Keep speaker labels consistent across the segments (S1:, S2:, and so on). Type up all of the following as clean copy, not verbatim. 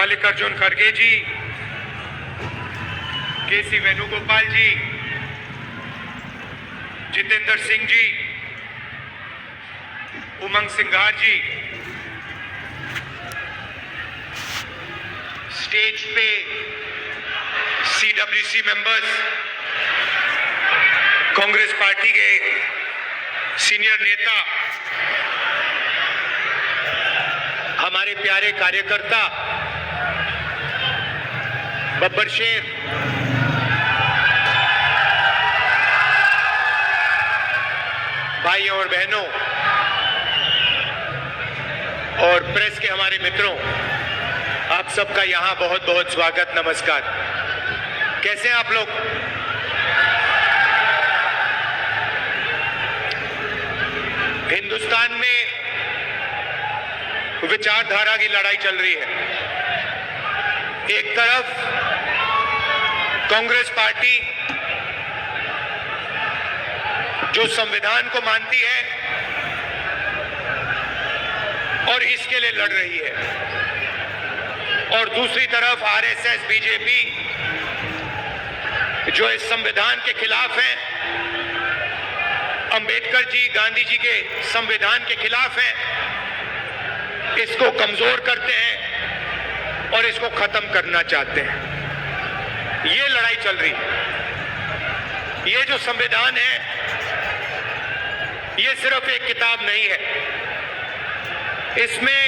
S1: मल्लिकार्जुन खड़गे जी, केसी वेणुगोपाल जी, जितेंद्र सिंह जी, उमंग सिंघार जी, स्टेज पे CWC members, Congress party के सीनियर नेता, हमारे प्यारे कार्यकर्ता, बब्बर शेर, भाइयों और बहनों और प्रेस के हमारे मित्रों, आप सबका यहां बहुत बहुत स्वागत, नमस्कार। कैसे हैं आप लोग? हिंदुस्तान में विचारधारा की लड़ाई चल रही है। एक तरफ कांग्रेस पार्टी जो संविधान को मानती है और इसके लिए लड़ रही है, और दूसरी तरफ RSS बीजेपी जो इस संविधान के खिलाफ है, अंबेडकर जी, गांधी जी के संविधान के खिलाफ है, इसको कमजोर करते हैं और इसको खत्म करना चाहते हैं। ये लड़ाई चल रही है। ये जो संविधान है, ये सिर्फ एक किताब नहीं है। इसमें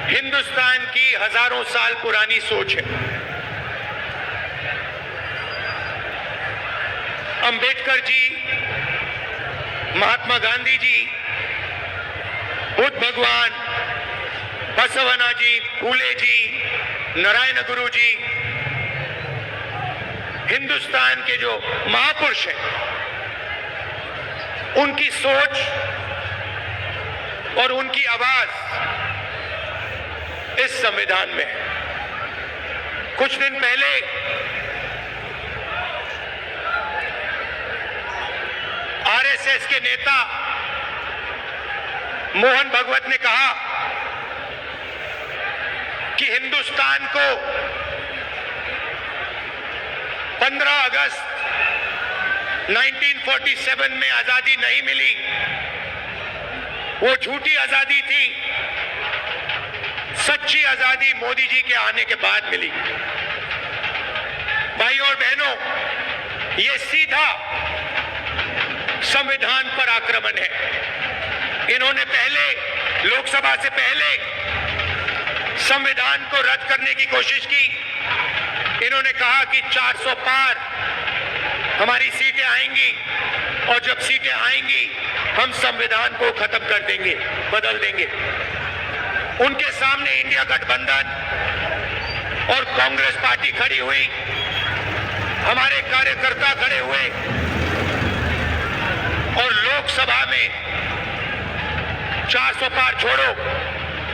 S1: हिंदुस्तान की हजारों साल पुरानी सोच है। अंबेडकर जी, महात्मा गांधी जी, बुद्ध भगवान, बसवना जी, फूले जी, नारायण गुरु जी, हिंदुस्तान के जो महापुरुष हैं, उनकी सोच और उनकी आवाज इस संविधान में है। कुछ दिन पहले RSS के नेता मोहन भागवत ने कहा कि हिंदुस्तान को 15 अगस्त 1947 में आजादी नहीं मिली, वो झूठी आजादी थी, सच्ची आजादी मोदी जी के आने के बाद मिली। भाइयों और बहनों, ये सीधा संविधान पर आक्रमण है। इन्होंने पहले, लोकसभा से पहले संविधान को रद्द करने की कोशिश की। इन्होंने कहा कि 400 पार हमारी सीटें आएंगी, और जब सीटें आएंगी हम संविधान को खत्म कर देंगे, बदल देंगे। उनके सामने इंडिया गठबंधन और कांग्रेस पार्टी खड़ी हुई, हमारे कार्यकर्ता खड़े हुए, और लोकसभा में 400 पार छोड़ो,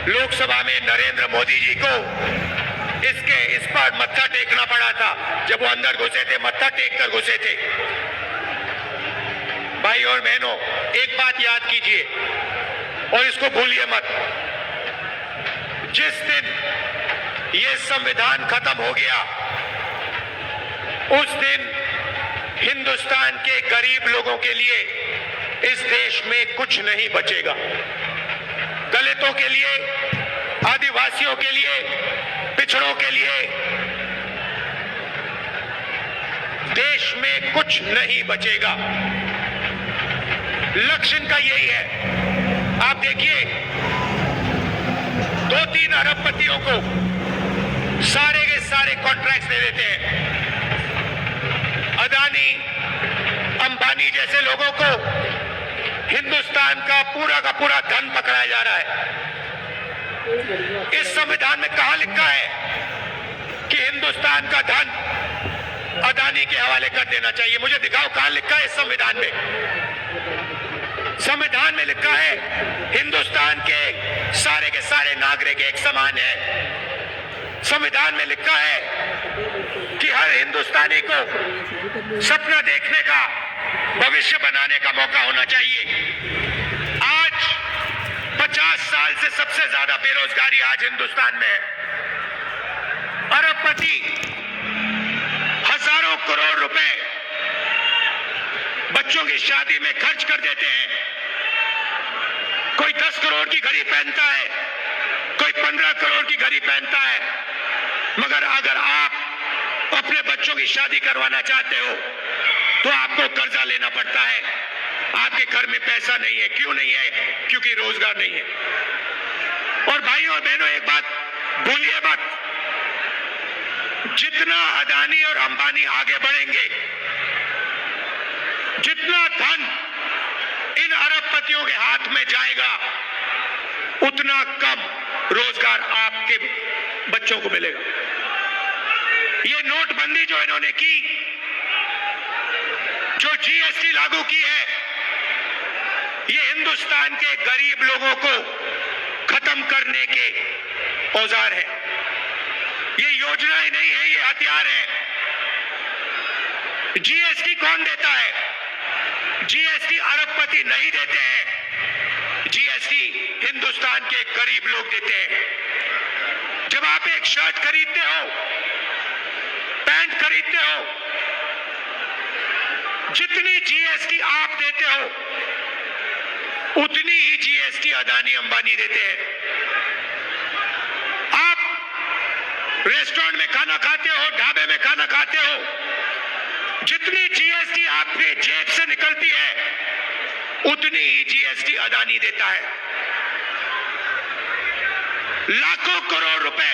S1: लोकसभा में नरेंद्र मोदी जी को इस पर मत्था टेकना पड़ा था। जब वो अंदर घुसे थे, मत्था टेक कर घुसे थे। भाई और बहनों, एक बात याद कीजिए और इसको भूलिए मत। जिस दिन ये संविधान खत्म हो गया, उस दिन हिंदुस्तान के गरीब लोगों के लिए इस देश में कुछ नहीं बचेगा। दलितों के लिए, आदिवासियों के लिए, पिछड़ों के लिए देश में कुछ नहीं बचेगा। लक्ष्य इनका यही है। आप देखिए, 2-3 अरबपतियों को सारे के सारे कॉन्ट्रैक्ट्स दे देते हैं। अदानी, अंबानी जैसे लोगों को हिंदुस्तान का पूरा धन पकड़ाया जा रहा है। इस संविधान में कहां लिखा है कि हिंदुस्तान का धन अदानी के हवाले कर देना चाहिए? मुझे दिखाओ कहां लिखा है इस संविधान में। संविधान में लिखा है हिंदुस्तान के सारे नागरिक एक समान है। संविधान में लिखा है कि हर हिंदुस्तानी को सपना देखने का, भविष्य बनाने का मौका होना चाहिए। आज 50 साल से सबसे ज्यादा बेरोजगारी आज हिंदुस्तान में है। पार्टी हजारों करोड़ रुपए बच्चों की शादी में खर्च कर देते हैं। कोई 10 करोड़ की घड़ी पहनता है, कोई 15 करोड़ की घड़ी पहनता है, मगर अगर आप अपने बच्चों की शादी करवाना चाहते हो तो आपको कर्जा लेना पड़ता है। आपके घर में पैसा नहीं है। क्यों नहीं है? क्योंकि रोजगार नहीं है। और भाइयों और बहनों, एक बात भूलिए मत, जितना अदानी और अंबानी आगे बढ़ेंगे, जितना धन इन अरबपतियों के हाथ में जाएगा, उतना कम रोजगार आपके बच्चों को मिलेगा। ये नोटबंदी जो इन्होंने की, जो जीएसटी लागू की है, ये हिंदुस्तान के गरीब लोगों को खत्म करने के औजार है। ये योजनाएं नहीं है, ये हथियार है। जीएसटी कौन देता है? जीएसटी अरबपति नहीं देते हैं, जीएसटी हिंदुस्तान के गरीब लोग देते हैं। जब आप एक शर्ट खरीदते हो, पैंट खरीदते हो, जितनी जीएसटी आप देते हो उतनी ही जीएसटी अदानी अंबानी देते हैं। आप रेस्टोरेंट में खाना खाते हो, ढाबे में खाना खाते हो, जितनी जीएसटी आपके जेब से निकलती है उतनी ही जीएसटी अदानी देता है। लाखों करोड़ रुपए